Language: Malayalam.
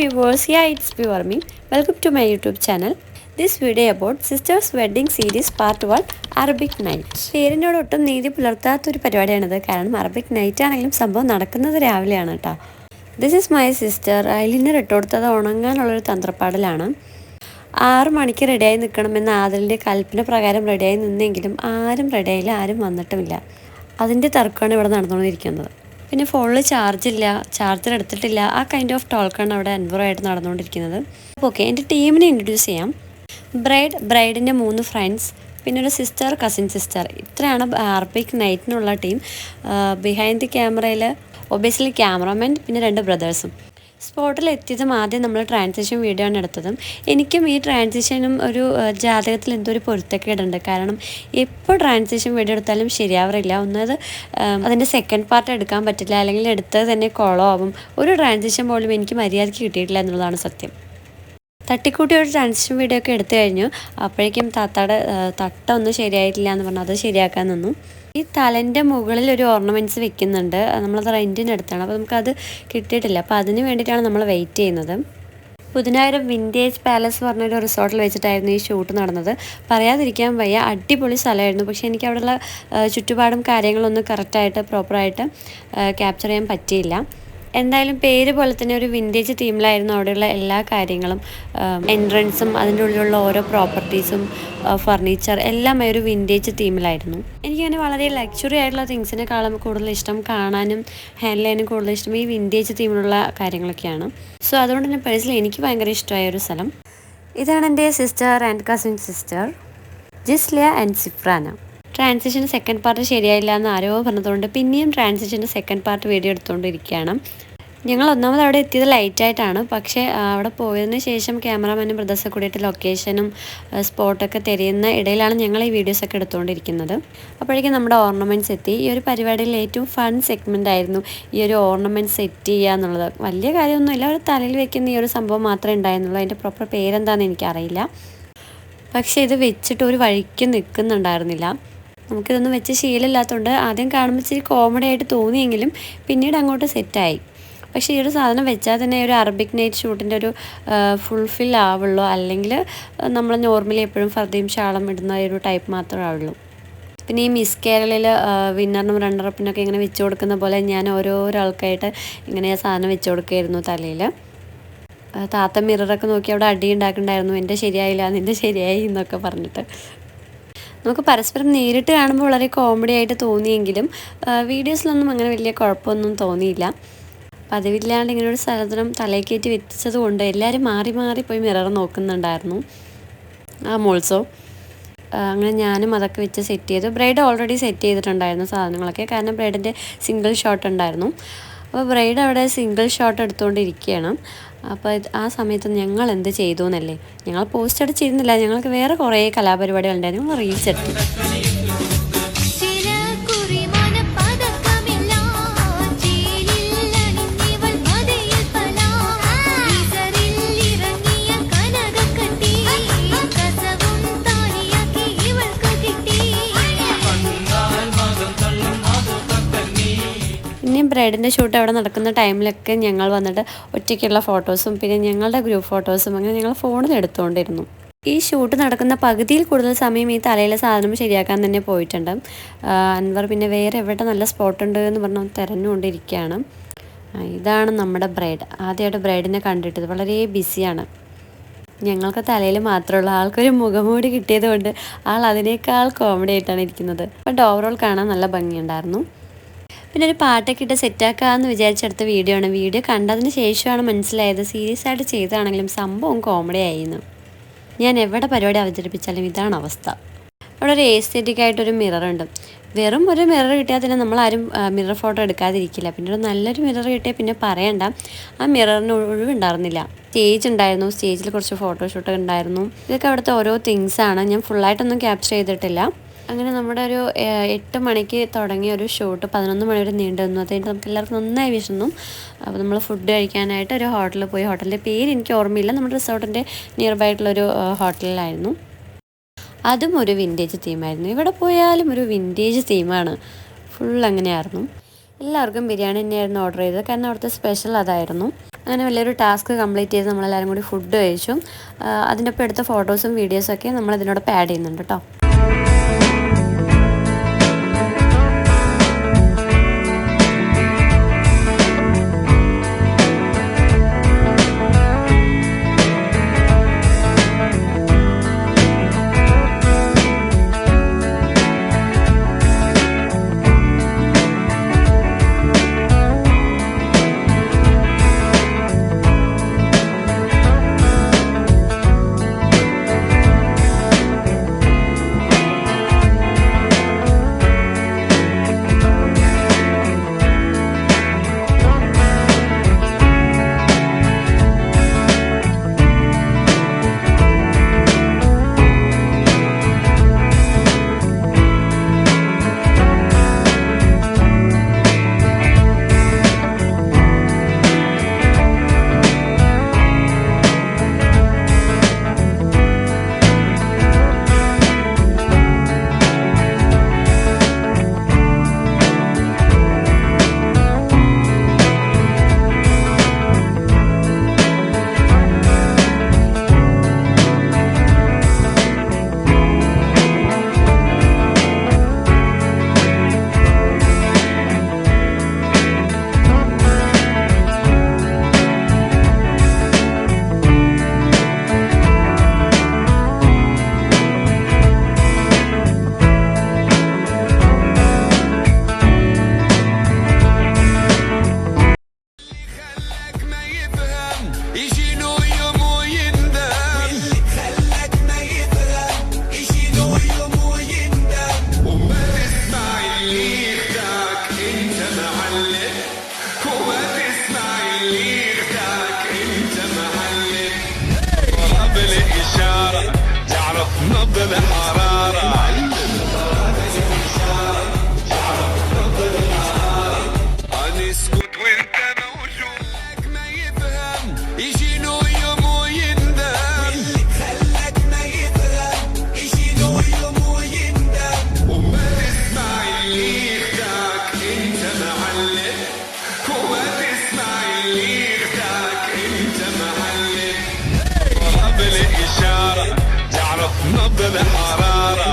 viewers, yeah, it's pure me. Welcome to my YouTube channel. This video about Sisters Wedding Series Part 1 Arabic Night. പേരിനോട് ഒട്ടും നീതി പുലർത്താത്തൊരു പരിപാടിയാണിത്. കാരണം അറബിക് നൈറ്റ് ആണെങ്കിലും സംഭവം നടക്കുന്നത് രാവിലെയാണ് കേട്ടോ. This is my sister. ഐലിന് ഇട്ടുകൊടുത്തത് ഉണങ്ങാനുള്ളൊരു തന്ത്രപ്പാടിലാണ്. 6 മണിക്ക് റെഡിയായി നിൽക്കണമെന്ന് ആദിലിൻ്റെ കൽപ്പന പ്രകാരം റെഡിയായി നിന്നെങ്കിലും ആരും റെഡിയായില്ല, ആരും വന്നിട്ടുമില്ല. അതിൻ്റെ തർക്കമാണ് ഇവിടെ നടന്നുകൊണ്ടിരിക്കുന്നത്. പിന്നെ ഫോണിൽ ചാർജില്ല, ചാർജർ എടുത്തിട്ടില്ല, ആ കൈൻഡ് ഓഫ് ടോൾക്കാണ് അവിടെ അൻവറുമായിട്ട് നടന്നുകൊണ്ടിരിക്കുന്നത്. അപ്പോൾ ഓക്കെ, എൻ്റെ ടീമിനെ ഇൻട്രൊഡ്യൂസ് ചെയ്യാം. ബ്രൈഡിൻ്റെ 3 ഫ്രണ്ട്സ്, പിന്നെ ഒരു സിസ്റ്റർ, കസിൻ സിസ്റ്റർ. ഇത്രയാണ് അറബിക് നൈറ്റിനുള്ള ടീം. ബിഹൈൻഡ് ദി ക്യാമറയിൽ ഒബിയസ്ലി ക്യാമറമാൻ, പിന്നെ 2 ബ്രദേഴ്സും. സ്പോട്ടിൽ എത്തിയതും ആദ്യം നമ്മൾ ട്രാൻസിഷൻ വീഡിയോ ആണ് എടുത്തതും. എനിക്കും ഈ ട്രാൻസിഷനും ഒരു ജാതകത്തിൽ എന്തോ ഒരു പൊരുത്തക്കേടുണ്ട്. കാരണം എപ്പോൾ ട്രാൻസിഷൻ വീഡിയോ എടുത്താലും ശരിയാവാറില്ല. ഒന്നത് അതിൻ്റെ സെക്കൻഡ് പാർട്ട് എടുക്കാൻ പറ്റില്ല, അല്ലെങ്കിൽ എടുത്തത് തന്നെ കോളോ ആവും. ഒരു ട്രാൻസിഷൻ പോലും എനിക്ക് മര്യാദയ്ക്ക് കിട്ടിയിട്ടില്ല എന്നുള്ളതാണ് സത്യം. തട്ടിക്കൂട്ടി ഒരു ട്രാൻസിഷൻ വീഡിയോ ഒക്കെ എടുത്തു കഴിഞ്ഞു. അപ്പോഴേക്കും താത്താടെ തട്ടൊന്നും ശരിയായിട്ടില്ല എന്ന് പറഞ്ഞാൽ അത് ശരിയാക്കാൻ നിന്നു. ഈ തലൻ്റെ മുകളിൽ ഒരു ഓർണമെൻറ്റ്സ് വെക്കുന്നുണ്ട്, നമ്മളത് റെൻറ്റിന് എടുത്താണ്. അപ്പോൾ നമുക്കത് കിട്ടിയിട്ടില്ല. അപ്പോൾ അതിന് വേണ്ടിയിട്ടാണ് നമ്മൾ വെയിറ്റ് ചെയ്യുന്നത്. പുതിനായിരം വിൻറ്റേജ് പാലസ് പറഞ്ഞൊരു റിസോർട്ടിൽ വെച്ചിട്ടായിരുന്നു ഈ ഷൂട്ട് നടന്നത്. പറയാതിരിക്കാൻ വയ്യ, അടിപൊളി സ്ഥലമായിരുന്നു. പക്ഷേ എനിക്ക് അവിടെയുള്ള ചുറ്റുപാടും കാര്യങ്ങളൊന്നും കറക്റ്റായിട്ട് പ്രോപ്പറായിട്ട് ക്യാപ്ചർ ചെയ്യാൻ പറ്റിയില്ല. എന്തായാലും പേര് പോലെ തന്നെ ഒരു വിൻറ്റേജ് തീമിലായിരുന്നു അവിടെയുള്ള എല്ലാ കാര്യങ്ങളും. എൻട്രൻസും അതിൻ്റെ ഉള്ളിലുള്ള ഓരോ പ്രോപ്പർട്ടീസും ഫർണിച്ചർ എല്ലാം ഒരു വിൻറ്റേജ് തീമിലായിരുന്നു. എനിക്കങ്ങനെ വളരെ ലക്ഷറി ആയിട്ടുള്ള തിങ്സിനെക്കാളും കൂടുതൽ ഇഷ്ടം, കാണാനും ഹാൻഡിൽ ചെയ്യാനും കൂടുതൽ ഇഷ്ടം ഈ വിൻറ്റേജ് തീമിലുള്ള കാര്യങ്ങളൊക്കെയാണ്. സോ അതുകൊണ്ട് തന്നെ പേഴ്സണലി എനിക്ക് ഭയങ്കര ഇഷ്ടമായ ഒരു സ്ഥലം. ഇതാണ് എൻ്റെ sister and cousin sister Jisliya and Sifrana. Transition second part ശരിയായില്ല എന്ന് ആരോ പറഞ്ഞതുകൊണ്ട് പിന്നെയും ട്രാൻസിഷൻ്റെ സെക്കൻഡ് പാർട്ട് വീഡിയോ എടുത്തുകൊണ്ടിരിക്കുകയാണ്. ഞങ്ങൾ ഒന്നാമത് അവിടെ എത്തിയത് ലൈറ്റായിട്ടാണ്. പക്ഷേ അവിടെ പോയതിന് ശേഷം ക്യാമറാമാനും ബ്രദേഴ്സൊക്കെ കൂടിയിട്ട് ലൊക്കേഷനും സ്പോട്ടൊക്കെ തിരയുന്ന ഇടയിലാണ് ഞങ്ങൾ ഈ വീഡിയോസൊക്കെ എടുത്തുകൊണ്ടിരിക്കുന്നത്. അപ്പോഴേക്കും നമ്മുടെ ഓർണമെൻറ്റ്സ് എത്തി. ഈ ഒരു പരിപാടിയിൽ ഏറ്റവും ഫൺ സെഗ്മെൻ്റ് ആയിരുന്നു ഈ ഒരു ഓർണമെൻറ്റ് സെറ്റ് ചെയ്യുക എന്നുള്ളത്. വലിയ കാര്യമൊന്നുമില്ല, ഒരു തലയിൽ വെക്കുന്ന ഈ ഒരു സംഭവം മാത്രമേ ഉണ്ടായിരുന്നുള്ളൂ. അതിൻ്റെ പ്രോപ്പർ പേരെന്താണെന്ന് എനിക്കറിയില്ല. പക്ഷേ ഇത് വെച്ചിട്ട് ഒരു വഴിക്ക് നിൽക്കുന്നുണ്ടായിരുന്നില്ല. നമുക്കിതൊന്നും വെച്ച് ശീലമില്ലാത്തതുകൊണ്ട് ആദ്യം കാണുമ്പോൾ ഇച്ചിരി കോമഡി ആയിട്ട് തോന്നിയെങ്കിലും പിന്നീട് അങ്ങോട്ട് സെറ്റായി. പക്ഷേ ഈ ഒരു സാധനം വെച്ചാൽ തന്നെ ഒരു അറബിക് നൈറ്റ് ഷൂട്ടിൻ്റെ ഒരു ഫുൾഫിൽ ആവുള്ളൂ. അല്ലെങ്കിൽ നമ്മൾ നോർമലി എപ്പോഴും ഫർദയും ഷാളും ഇടുന്ന ഒരു ടൈപ്പ് മാത്രമേ ആവുള്ളൂ. പിന്നെ ഈ മിസ് കേരളയിൽ വിന്നറിനും റണ്ണറപ്പിനൊക്കെ ഇങ്ങനെ വെച്ച് കൊടുക്കുന്ന പോലെ ഞാൻ ഓരോരാൾക്കായിട്ട് ഇങ്ങനെ സാധനം വെച്ച് കൊടുക്കുമായിരുന്നു തലയിൽ. താത്ത മിററൊക്കെ നോക്കി അവിടെ അടി ഉണ്ടാക്കുന്നുണ്ടായിരുന്നു, എൻ്റെ ശരിയായില്ല, നിൻ്റെ ശരിയായി എന്നൊക്കെ പറഞ്ഞിട്ട്. നമുക്ക് പരസ്പരം നേരിട്ട് കാണുമ്പോൾ വളരെ കോമഡി ആയിട്ട് തോന്നിയെങ്കിലും വീഡിയോസിലൊന്നും അങ്ങനെ വലിയ കുഴപ്പമൊന്നും തോന്നിയില്ല. പതിവില്ലാണ്ട് ഇങ്ങനെ ഒരു സാധനം തലയിൽ കയറ്റി വെച്ചത് കൊണ്ട് എല്ലാവരും മാറി മാറി പോയി മിറർ നോക്കുന്നുണ്ടായിരുന്നു. ഓൾസോ അങ്ങനെ ഞാനും അതൊക്കെ വെച്ച് സെറ്റ് ചെയ്തു. ബ്രൈഡ് ഓൾറെഡി സെറ്റ് ചെയ്തിട്ടുണ്ടായിരുന്നു സാധനങ്ങളൊക്കെ, കാരണം ബ്രൈഡിൻ്റെ സിംഗിൾ ഷോട്ട് ഉണ്ടായിരുന്നു. അപ്പോൾ ബ്രൈഡ് അവിടെ സിംഗിൾ ഷോട്ട് എടുത്തുകൊണ്ടിരിക്കുകയാണ്. അപ്പോൾ ആ സമയത്ത് ഞങ്ങൾ എന്ത് ചെയ്തു എന്നല്ലേ, ഞങ്ങൾ പോസ്റ്റ് അടിച്ചിരുന്നില്ല, ഞങ്ങൾക്ക് വേറെ കുറേ കലാപരിപാടികളുണ്ടായിരുന്നു. ഞങ്ങൾ റീൽസ് എടുത്തു. ഇനിയും ബ്രൈഡിൻ്റെ ഷൂട്ട് അവിടെ നടക്കുന്ന ടൈമിലൊക്കെ ഞങ്ങൾ വന്നിട്ട് ഒറ്റയ്ക്കുള്ള ഫോട്ടോസും പിന്നെ ഞങ്ങളുടെ ഗ്രൂപ്പ് ഫോട്ടോസും അങ്ങനെ ഞങ്ങൾ ഫോണിൽ എടുത്തുകൊണ്ടിരുന്നു. ഈ ഷൂട്ട് നടക്കുന്ന പകുതിയിൽ കൂടുതൽ സമയം ഈ തലയിലെ സാധനം ശരിയാക്കാൻ തന്നെ പോയിട്ടുണ്ട്. അൻവർ പിന്നെ വേറെ എവിടെ നല്ല സ്പോട്ടുണ്ട് എന്ന് പറഞ്ഞ് തിരഞ്ഞുകൊണ്ടിരിക്കുകയാണ്. ഇതാണ് നമ്മുടെ ബ്രൈഡ്. ആദ്യമായിട്ട് ബ്രൈഡിനെ കണ്ടിട്ടത് വളരെ ബിസിയാണ്. ഞങ്ങൾക്ക് തലയിൽ മാത്രമുള്ള ആൾക്കൊരു മുഖംമൂടി കിട്ടിയത് കൊണ്ട് ആൾ അതിനേക്കാൾ കോമഡി ആയിട്ടാണ് ഇരിക്കുന്നത്. ബട്ട് ഓവറോൾ കാണാൻ നല്ല ഭംഗിയുണ്ടായിരുന്നു. പിന്നെ ഒരു പാട്ടൊക്കെ ഇട്ട് സെറ്റാക്കാമെന്ന് വിചാരിച്ചെടുത്ത വീഡിയോ ആണ്. വീഡിയോ കണ്ടതിന് ശേഷമാണ് മനസ്സിലായത് സീരിയസ് ആയിട്ട് ചെയ്തതാണെങ്കിലും സംഭവം കോമഡി ആയിരുന്നു. ഞാൻ എവിടെ പരിപാടി അവതരിപ്പിച്ചാലും ഇതാണ് അവസ്ഥ. അവിടെ ഒരു എസ്തെറ്റിക് ആയിട്ടൊരു മിററുണ്ട്. വെറും ഒരു മിറർ കിട്ടിയാൽ തന്നെ നമ്മളാരും മിറർ ഫോട്ടോ എടുക്കാതിരിക്കില്ല. പിന്നെ ഒരു നല്ലൊരു മിറർ കിട്ടിയാൽ പിന്നെ പറയണ്ട. ആ മിററിന് ഒഴിവുണ്ടായിരുന്നില്ല. സ്റ്റേജ് ഉണ്ടായിരുന്നു, സ്റ്റേജിൽ കുറച്ച് ഫോട്ടോഷൂട്ട് ഉണ്ടായിരുന്നു. ഇതൊക്കെ അവിടുത്തെ ഓരോ തിങ്സാണ്. ഞാൻ ഫുള്ളായിട്ടൊന്നും ക്യാപ്ചർ ചെയ്തിട്ടില്ല. അങ്ങനെ നമ്മുടെ ഒരു 8 മണിക്ക് തുടങ്ങിയ ഒരു ഷൂട്ട് 11 മണി വരെ നീണ്ടു നിന്നു. അതുകഴിഞ്ഞിട്ട് നമുക്ക് എല്ലാവർക്കും നന്നായി വിശന്നു. അപ്പോൾ നമ്മൾ ഫുഡ് കഴിക്കാനായിട്ട് ഒരു ഹോട്ടലിൽ പോയി. ഹോട്ടലിൻ്റെ പേര് എനിക്ക് ഓർമ്മയില്ല, നമ്മുടെ റിസോർട്ടിൻ്റെ നിയർ ബൈ ആയിട്ടുള്ളൊരു ഹോട്ടലിലായിരുന്നു. അതും ഒരു വിൻറ്റേജ് തീമായിരുന്നു. ഇവിടെ പോയാലും ഒരു വിൻറ്റേജ് തീമാണ്, ഫുൾ അങ്ങനെയായിരുന്നു. എല്ലാവർക്കും ബിരിയാണി തന്നെയായിരുന്നു ഓർഡർ ചെയ്തത്, കാരണം അവിടുത്തെ സ്പെഷ്യൽ അതായിരുന്നു. അങ്ങനെ വലിയൊരു ടാസ്ക് കംപ്ലീറ്റ് ചെയ്ത് നമ്മളെല്ലാവരും കൂടി ഫുഡ് കഴിച്ചു. അതിനൊപ്പം എടുത്ത ഫോട്ടോസും വീഡിയോസൊക്കെ നമ്മളതിനോടൊപ്പം ആഡ് ചെയ്യുന്നുണ്ട് കേട്ടോ. نبض الحرارة نسكت وانت موجود ما يفهم يجي له يوم ويندم اللي خلك ما يفهم يجي له يوم ويندم وما تسمع اللي يخدعك انت معلم وما تسمع اللي يخدعك انت معلم ضرب الإشارة تعرف نبض الحرارة